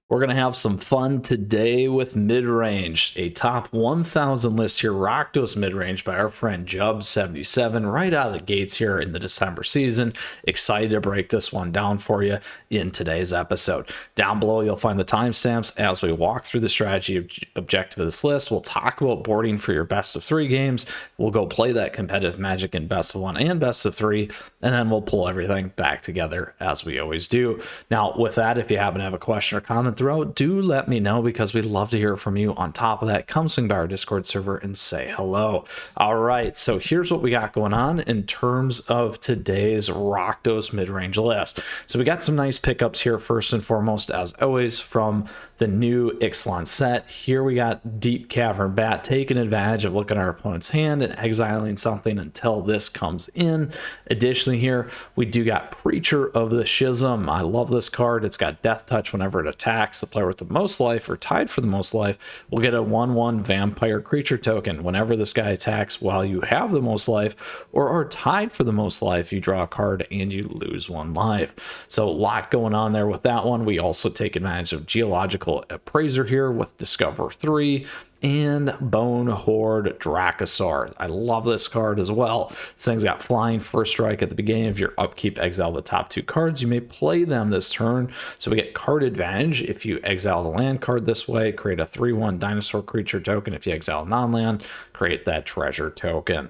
We're going to have some fun today with Midrange, a top 1000 list here, Rakdos Midrange by our friend Jub77, right out of the gates here in the December season. Excited to break this one down for you in today's episode. Down below, you'll find the timestamps as we walk through the strategy objective of this list. We'll talk about boarding for your best of 3 games. We'll go play that competitive Magic in best of 1 and best of 3, and then we'll pull everything back together as we always do. Now, with that, if you happen to have a question or comment throughout, do let me know because we'd love to hear from you. On top of that, come swing by our Discord server and say hello. All right, so here's what we got going on in terms of today's Rakdos Midrange list. So we got some nice pickups here, first and foremost, as always, from the new Ixalan set. Here we got Deep Cavern Bat taking advantage of looking at our opponent's hand and exiling something until this comes in. Additionally, here we do got Preacher of the Schism. I love this card. It's got Death Touch whenever it attacks. The player with the most life or tied for the most life will get a 1/1 vampire creature token. Whenever this guy attacks while you have the most life or are tied for the most life, you draw a card and you lose 1 life. So a lot going on there with that one. We also take advantage of Geological Appraiser here with Discover 3 and Bone Horde Dracosaur. I love this card as well. This thing's got flying, first strike at the beginning of your upkeep, exile the top 2 cards. You may play them this turn, so we get card advantage if you exile the land card this way, create a 3/1 dinosaur creature token. If you exile non-land, create that treasure token.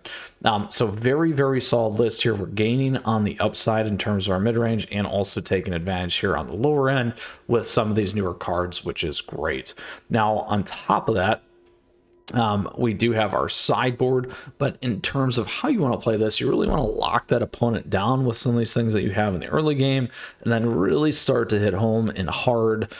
So very, very solid list here. We're gaining on the upside in terms of our mid-range and also taking advantage here on the lower end with some of these newer cards, which is great. Now, on top of that, we do have our sideboard, but in terms of how you want to play this, you really want to lock that opponent down with some of these things that you have in the early game, and then really start to hit home and hard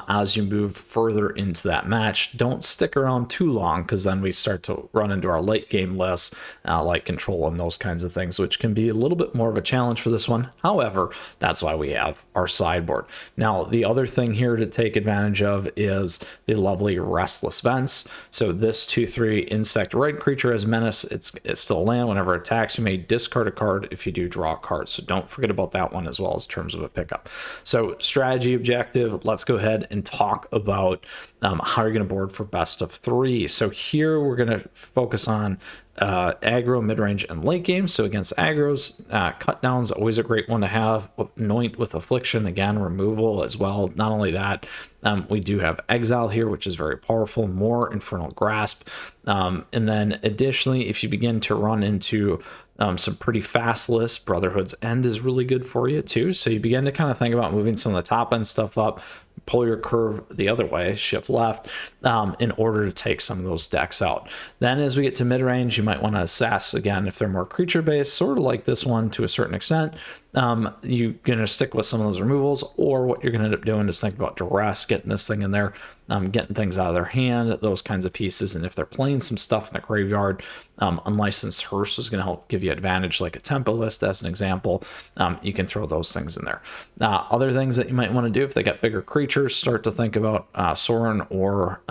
as you move further into that match. Don't stick around too long, because then we start to run into our late game lists, like control and those kinds of things, which can be a little bit more of a challenge for this one. However, that's why we have our sideboard. Now, the other thing here to take advantage of is the lovely Restless Vents. So this 2/3 insect red creature has menace. It's still a land. Whenever it attacks, you may discard a card if you do draw a card. So don't forget about that one as well as terms of a pickup. So strategy objective, let's go ahead and talk about how you're going to board for best of 3. So here we're going to focus on aggro, mid-range, and late game. So against aggros, cut down's always a great one to have. Anoint with Affliction, again, removal as well. Not only that, we do have Exile here, which is very powerful, more Infernal Grasp. And then additionally, if you begin to run into some pretty fast lists, Brotherhood's End is really good for you too. So you begin to kind of think about moving some of the top end stuff up, pull your curve the other way, shift left, in order to take some of those decks out. Then as we get to mid-range, you might want to assess, again, if they're more creature-based, sort of like this one to a certain extent, you're going to stick with some of those removals, or what you're going to end up doing is think about duress, getting this thing in there, getting things out of their hand, those kinds of pieces. And if they're playing some stuff in the graveyard, Unlicensed Hearse is going to help give you advantage, like a tempo list as an example. You can throw those things in there. Other things that you might want to do if they got bigger creatures, start to think about Sorin or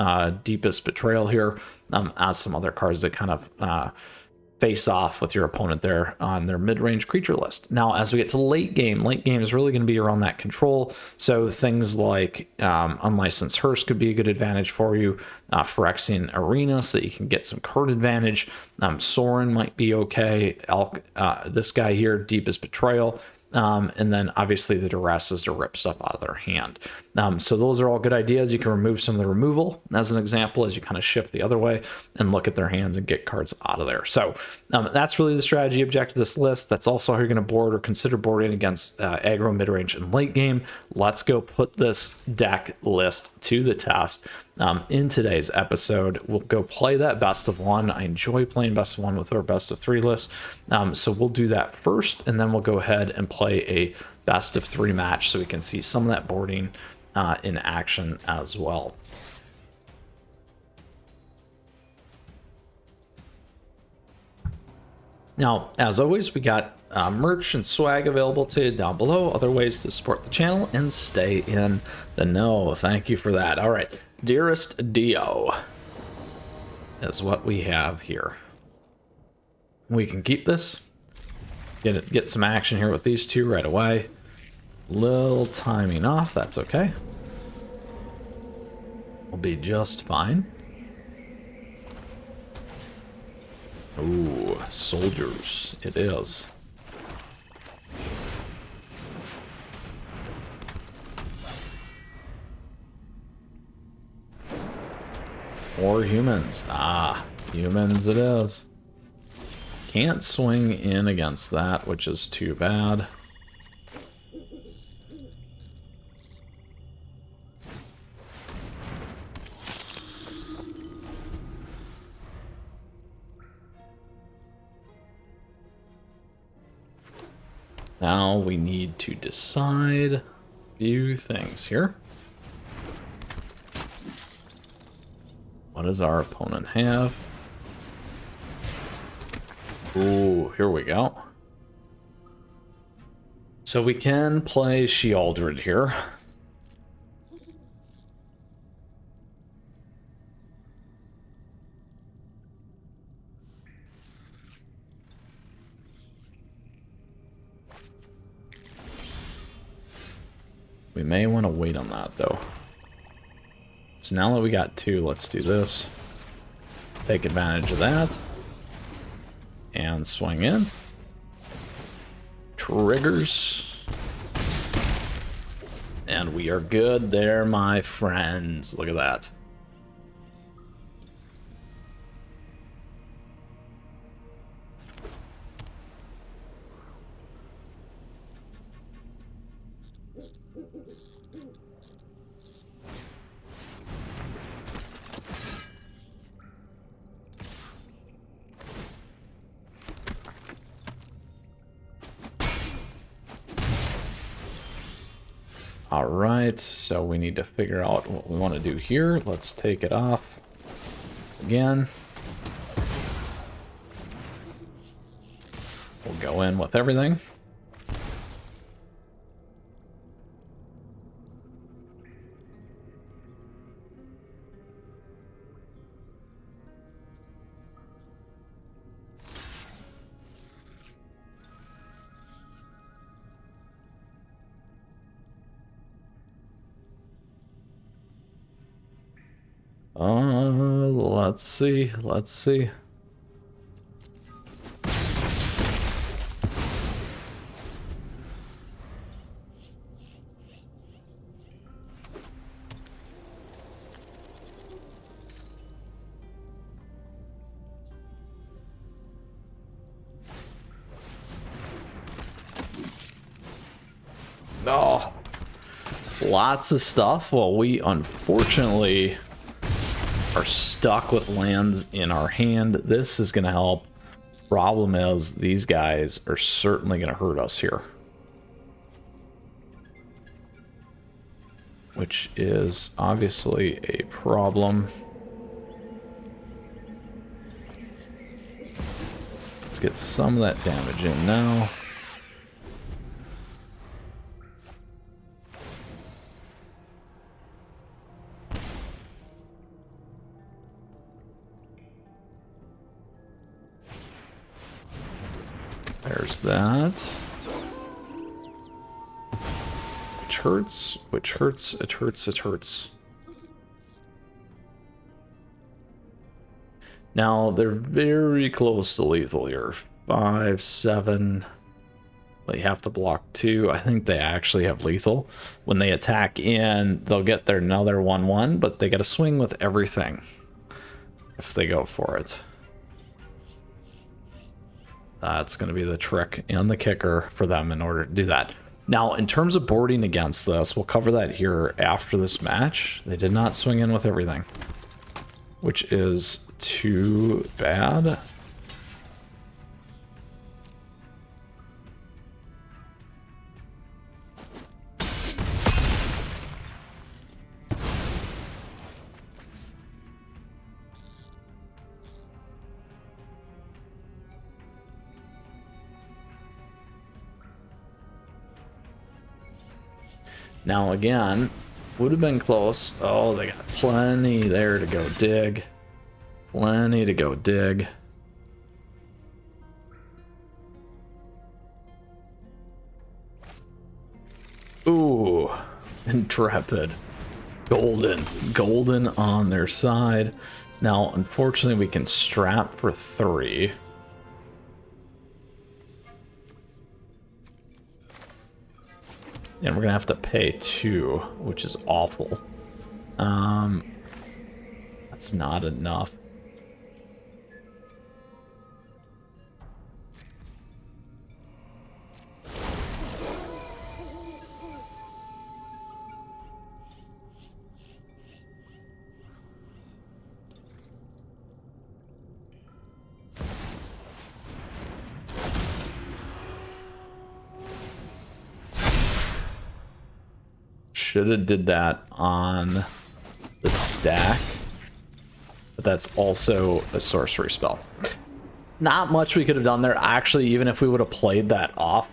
Deepest Betrayal here as some other cards that kind of face off with your opponent there on their mid-range creature list. Now, as we get to late game is really going to be around that control. So things like Unlicensed Hearse could be a good advantage for you. Phyrexian Arena, so that you can get some card advantage. Sorin might be okay. This guy here, Deepest Betrayal. And then obviously the duress is to rip stuff out of their hand. So those are all good ideas. You can remove some of the removal as an example as you kind of shift the other way and look at their hands and get cards out of there. So that's really the strategy objective of this list. That's also how you're going to board or consider boarding against aggro, mid-range, and late game. Let's go put this deck list to the test. In today's episode, we'll go play that best of 1. I enjoy playing best of 1 with our best of 3 list. So we'll do that first, and then we'll go ahead and play a best of 3 match so we can see some of that boarding in action as well. Now, as always, we got merch and swag available to you down below, other ways to support the channel and stay in the know. Thank you for that. All right, Dearest Dio is what we have here. We can keep this, get some action here with these two right away. Little timing off, that's okay. will be just fine. Ooh, soldiers, it is. Or humans. Ah, humans it is. Can't swing in against that, which is too bad. Now we need to decide a few things here. What does our opponent have? Ooh, here we go. So we can play Shealdred here. We may want to wait on that, though. So now that we got two, let's do this. Take advantage of that. And swing in. Triggers. And we are good there, my friends. Look at that. Alright, so we need to figure out what we want to do here. Let's take it off again. We'll go in with everything. Let's see. Oh, lots of stuff. Well, we unfortunately are stuck with lands in our hand. This is going to help. Problem is, these guys are certainly going to hurt us here. Which is obviously a problem. Let's get some of that damage in now. There's that. Which hurts, which hurts, it hurts, it hurts. Now, they're very close to lethal here. 5, 7. They have to block 2. I think they actually have lethal. When they attack in, they'll get their another 1/1, but they got to swing with everything if they go for it. That's going to be the trick and the kicker for them in order to do that. Now, in terms of boarding against this, we'll cover that here after this match. They did not swing in with everything, which is too bad. Now again, would have been close. Oh, they got plenty there to go dig. Plenty to go dig. Ooh, Intrepid. Golden on their side. Now, unfortunately, we can strap for 3. And we're gonna have to pay 2, which is awful. That's not enough. Should have did that on the stack, but that's also a sorcery spell. Not much we could have done there. Actually, even if we would have played that off,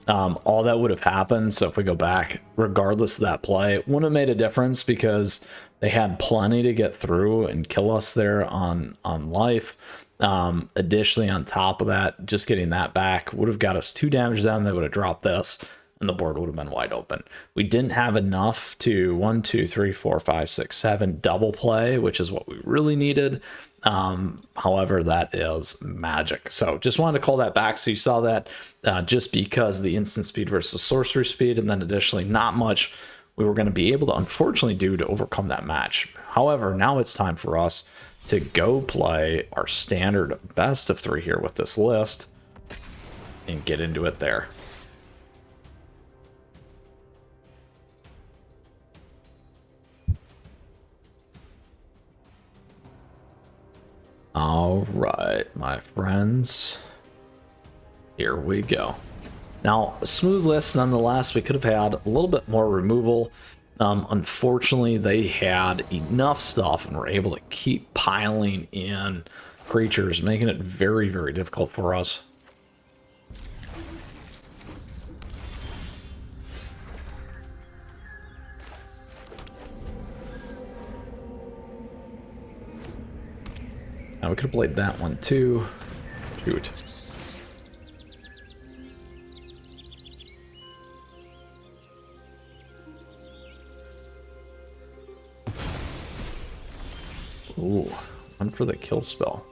all that would have happened. So if we go back, regardless of that play, it wouldn't have made a difference because they had plenty to get through and kill us there on life. Additionally, on top of that, just getting that back would have got us 2 damage down. They would have dropped this, and the board would have been wide open. We didn't have enough to 1, 2, 3, 4, 5, 6, 7 double play, which is what we really needed. However, that is magic. So just wanted to call that back. So you saw that just because the instant speed versus sorcery speed, and then additionally not much we were going to be able to unfortunately do to overcome that match. However, now it's time for us to go play our standard best of 3 here with this list and get into it there. All right, my friends, here we go. Now, a smooth list nonetheless. We could have had a little bit more removal. Unfortunately, they had enough stuff and were able to keep piling in creatures, making it very, very difficult for us. Now, we could have played that one too. Shoot. Ooh, one for the kill spell.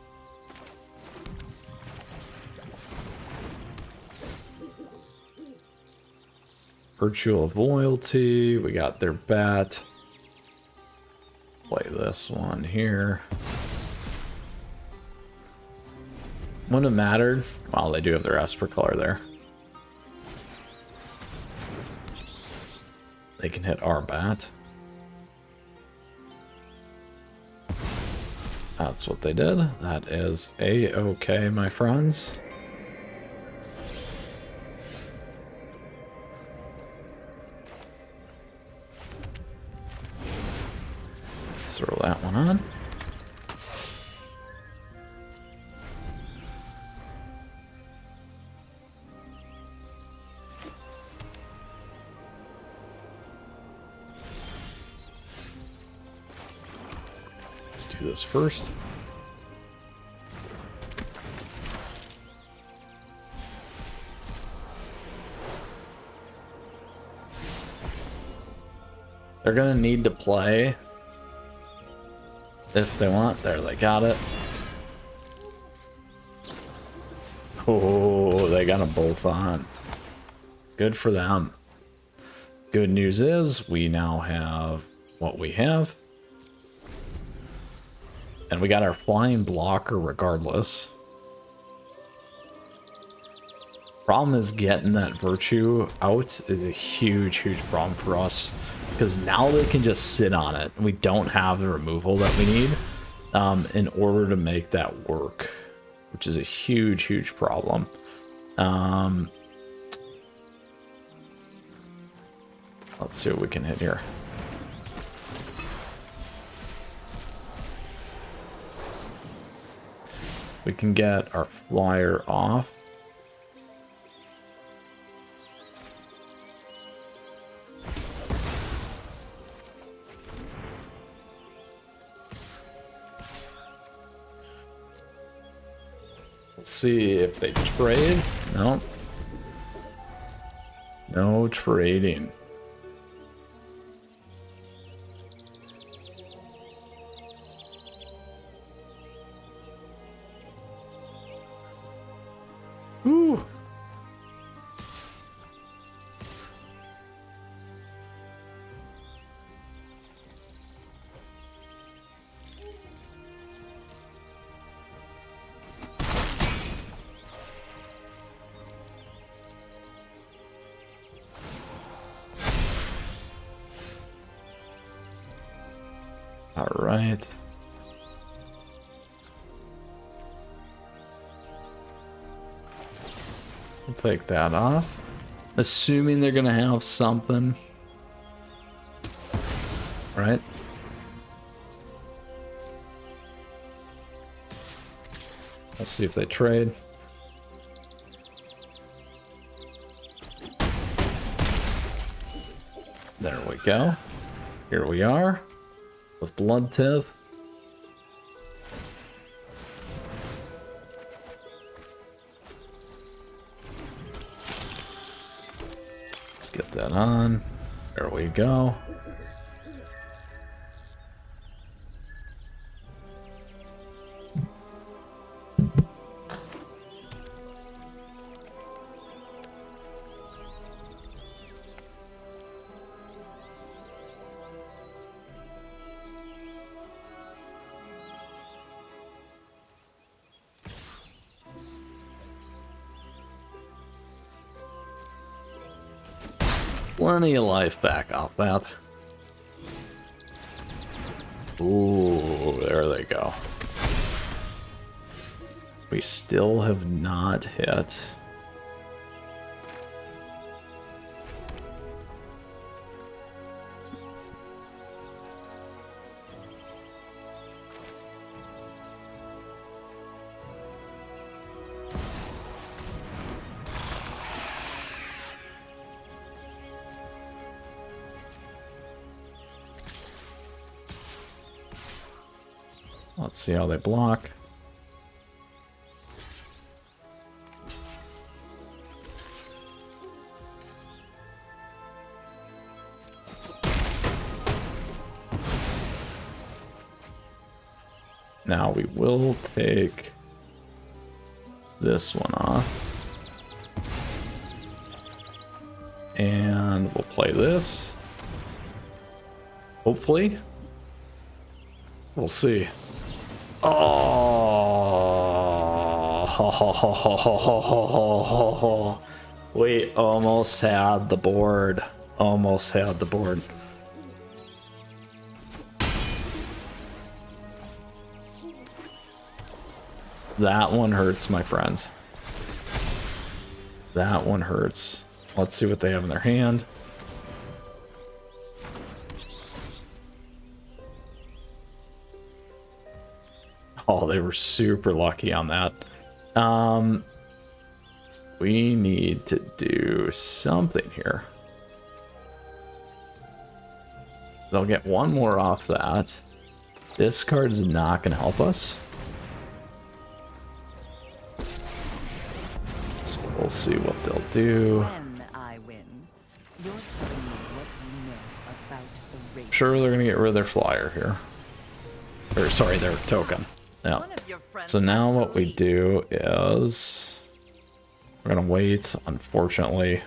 Virtue of Loyalty, we got their bat. Play this one here. Wouldn't have mattered. Well, they do have their Esper color there. They can hit our bat. That's what they did. That is a-okay, my friends. Let's throw that one on. Do this first. They're gonna need to play if they want. There, they got it. Oh, they got them both on. Good for them. Good news is we now have what we have. And we got our flying blocker regardless. Problem is getting that virtue out is a huge, huge problem for us. Because now they can just sit on it. We don't have the removal that we need in order to make that work. Which is a huge, huge problem. Let's see what we can hit here. We can get our flyer off. Let's see if they trade. No. No trading. Ooh. All right. We'll take that off. Assuming they're gonna have something. Right? Let's see if they trade. There we go. Here we are with Blood Tith. Let's get that on. There we go. Plenty of life back off that. Ooh, there they go. We still have not hit. Let's see how they block. Now we will take this one off. And we'll play this. Hopefully. We'll see. Oh, we almost had the board. Almost had the board. That one hurts, my friends. That one hurts. Let's see what they have in their hand. Oh, they were super lucky on that. We need to do something here. They'll get one more off that. This card's not going to help us. So we'll see what they'll do. When I win, you're telling me what you know about the race. Sure, they're going to get rid of their flyer here. Or, sorry, their token. Yeah. So now what we do is we're gonna wait, unfortunately.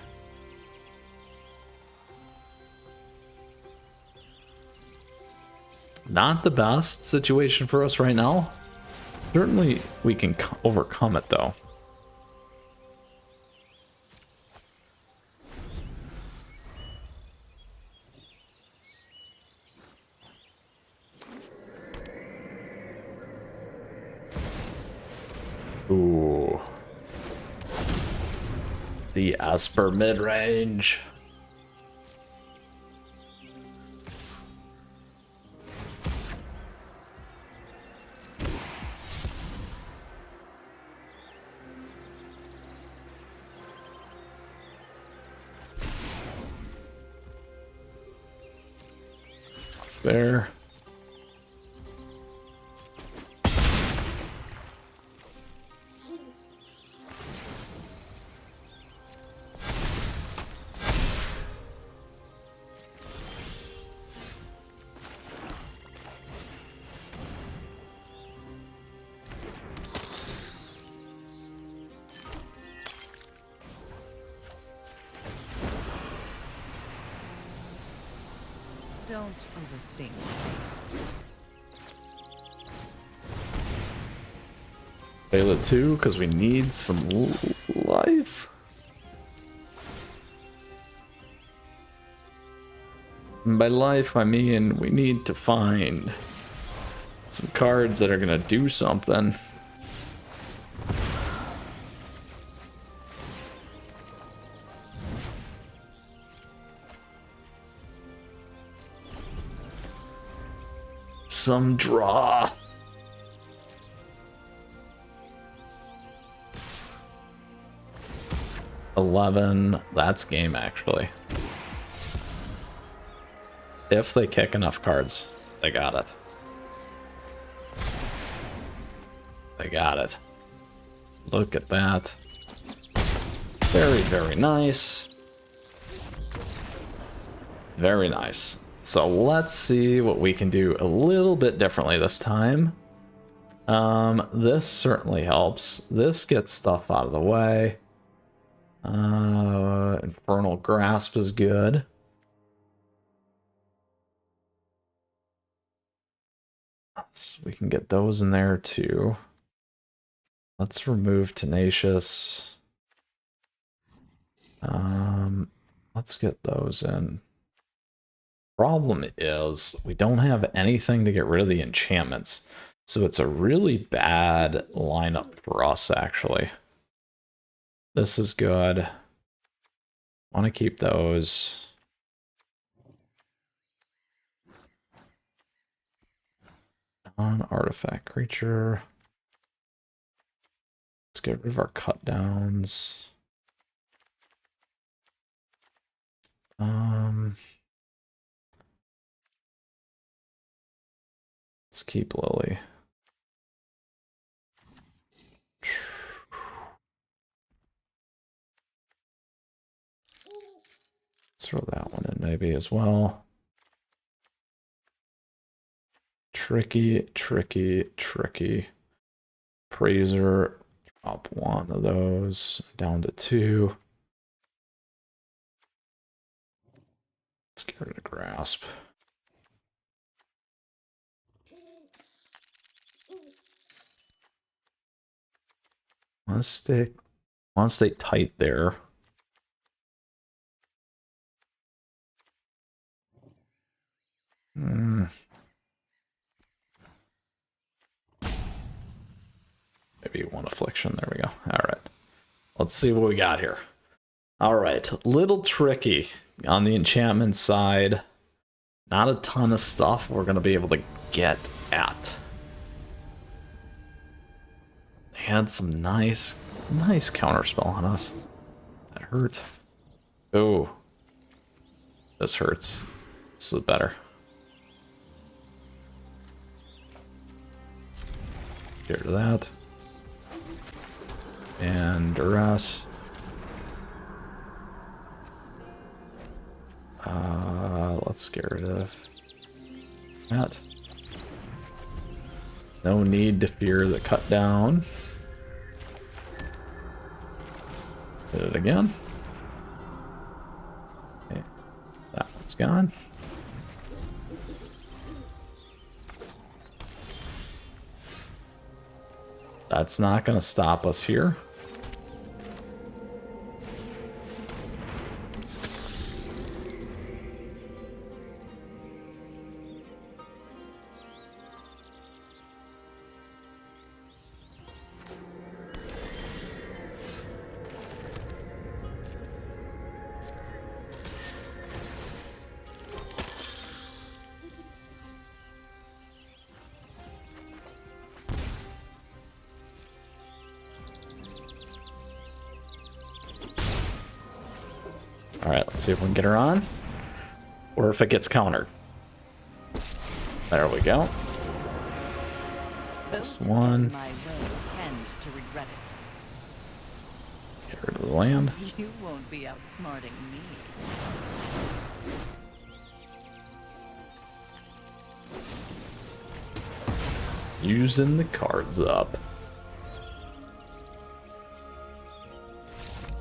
Not the best situation for us right now. Certainly we can overcome it though. Ooh. The Esper Midrange. There. Don't overthink things. Fail it too, because we need some life. And by life, I mean we need to find some cards that are gonna do something. Some draw. $11. That's game, actually. If they kick enough cards, they got it. They got it. Look at that. Very, very nice. Very nice. So let's see what we can do a little bit differently this time. This certainly helps. This gets stuff out of the way. Infernal Grasp is good. So we can get those in there too. Let's remove Tenacious. Let's get those in. Problem is, we don't have anything to get rid of the enchantments. So it's a really bad lineup for us, actually. This is good. Want to keep those. Non-artifact creature. Let's get rid of our cut downs. Let's keep Lily. Let's throw that one in maybe as well. Tricky, tricky, tricky. Praiser, drop one of those, down to 2. Let's get rid of Grasp. Want to stay tight there. Maybe 1 affliction. There we go. All right. Let's see what we got here. All right. Little tricky on the enchantment side. Not a ton of stuff we're going to be able to get at. They had some nice counterspell on us. That hurt. Oh. This hurts. This is better. Get rid of that. And Duress. Let's get rid of that. No need to fear the cut down. Hit it again. Okay. That one's gone. That's not going to stop us here. Alright, let's see if we can get her on. Or if it gets countered. There we go. Those One. my way tend to regret it. Get rid of the land. You won't be outsmarting me. Using the cards up.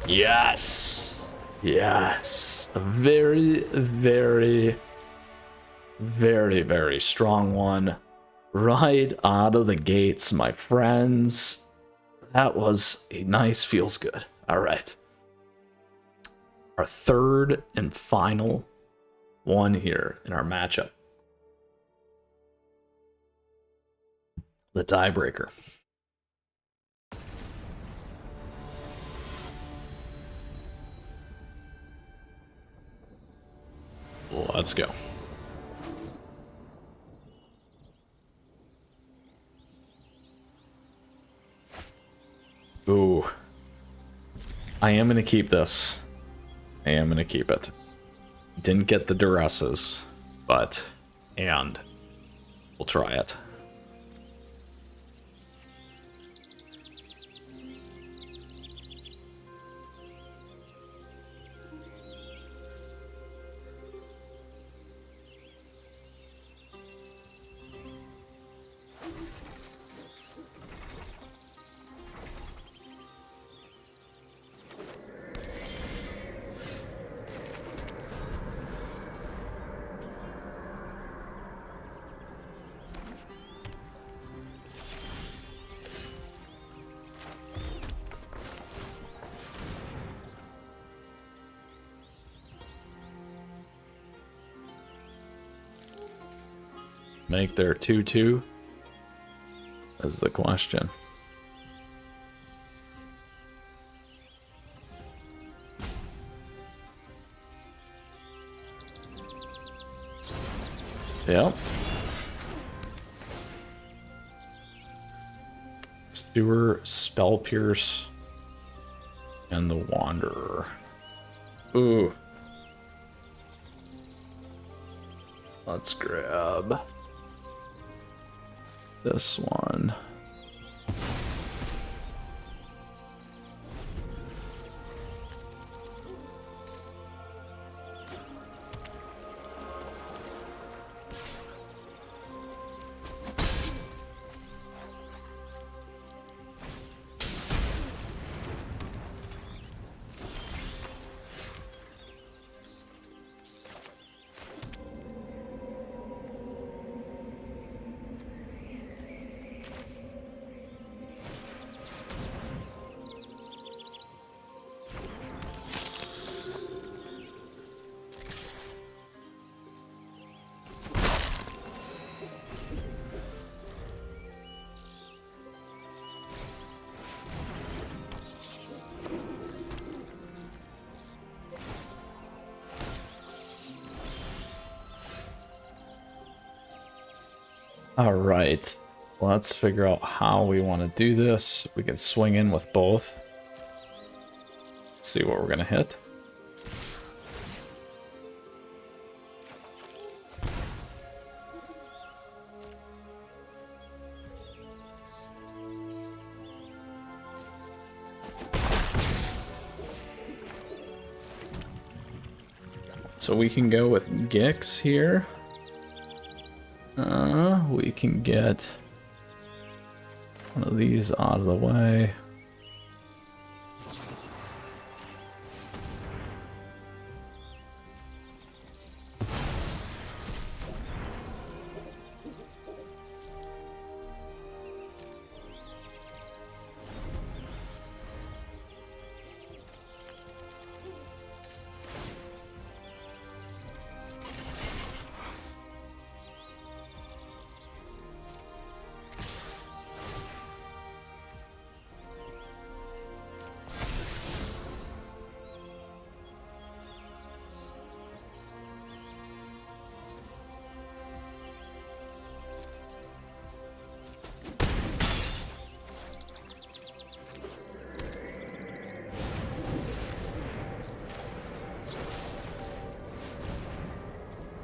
Yes! Yes! A very, very Very, very strong one. Right out of the gates, my friends. That was a nice feels good. All right. Our third and final one here in our matchup. The tiebreaker. Let's go. Ooh. I am going to keep this. I am going to keep it. Didn't get the duresses, but, and we'll try it. Make their 2/2 is the question. Yep. Sewer, Spell Pierce, and the Wanderer. Ooh. Let's grab this one. All right, let's figure out how we want to do this. We can swing in with both. Let's see what we're going to hit. So we can go with Gix here. We can get one of these out of the way.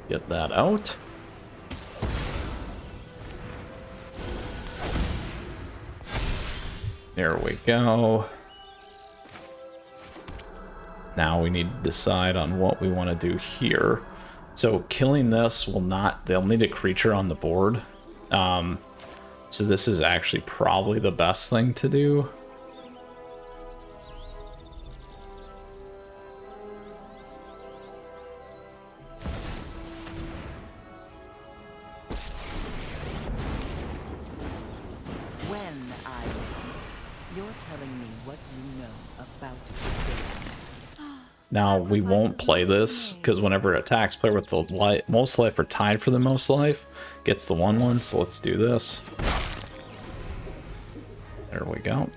Get that out. There we go. Now we need to decide on what we want to do here. So killing this will not, they'll need a creature on the board. So this is actually probably the best thing to do. telling me what you know about the game. Now, we won't play this, because whenever it attacks, player with the most life or tied for the most life gets the 1/1, so let's do this. There we go.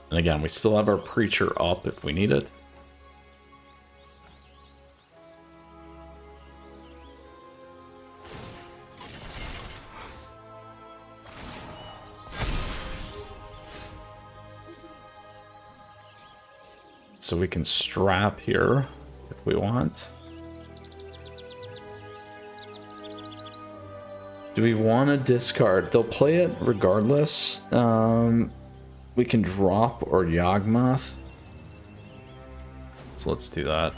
And again, we still have our Preacher up if we need it. So we can strap here if we want. Do we want to discard? They'll play it regardless. We can drop or Yawgmoth. So let's do that.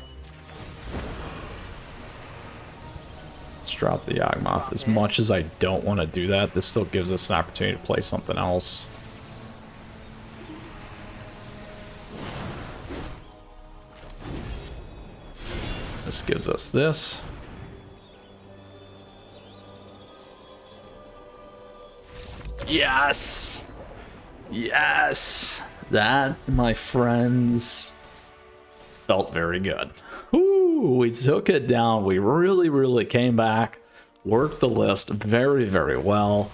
Let's drop the Yawgmoth. As much as I don't want to do that, this still gives us an opportunity to play something else. This gives us this. Yes! Yes! That, my friends, felt very good. Woo! We took it down. We really came back, worked the list very, very well,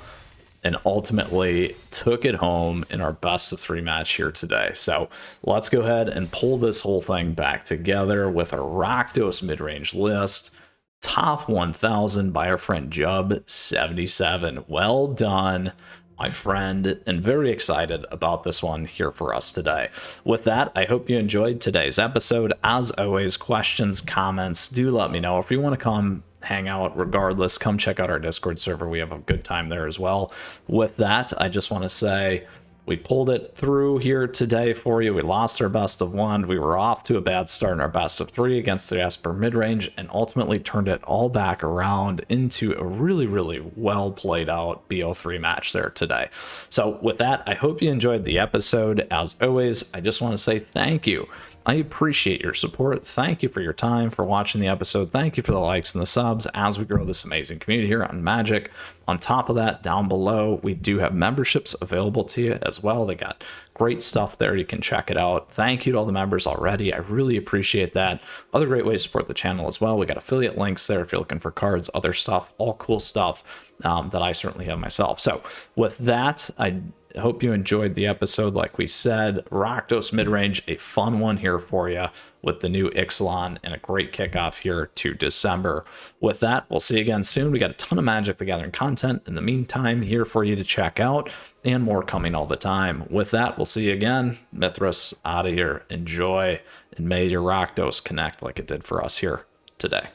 and ultimately took it home in our best of 3 match here today. So let's go ahead and pull this whole thing back together with our Rakdos Midrange list. Top 1000 by our friend Jub77. Well done, my friend, and very excited about this one here for us today. With that, I hope you enjoyed today's episode. As always, questions, comments, do let me know. If you want to come hang out, regardless, come check out our Discord server. We have a good time there as well. With that, I just want to say we pulled it through here today for you. We lost our best of 1. We were off to a bad start in our best of 3 against the Esper midrange, and ultimately turned it all back around into a really well played out BO3 match there today. So with that, I hope you enjoyed the episode. As always, I just want to say thank you. I appreciate your support. Thank you for your time, for watching the episode. Thank you for the likes and the subs as we grow this amazing community here on Magic. On top of that, down below, we do have memberships available to you as well. They got great stuff there. You can check it out. Thank you to all the members already. I really appreciate that. Other great ways to support the channel as well. We got affiliate links there if you're looking for cards, other stuff, all cool stuff that I certainly have myself. So with that, I hope you enjoyed the episode. Like we said, Rakdos Midrange, a fun one here for you with the new Ixalan, and a great kickoff here to December. With that, we'll see you again soon. We got a ton of Magic the Gathering content in the meantime here for you to check out, and more coming all the time. With that, we'll see you again. Mythras out of here. Enjoy, and may your Rakdos connect like it did for us here today.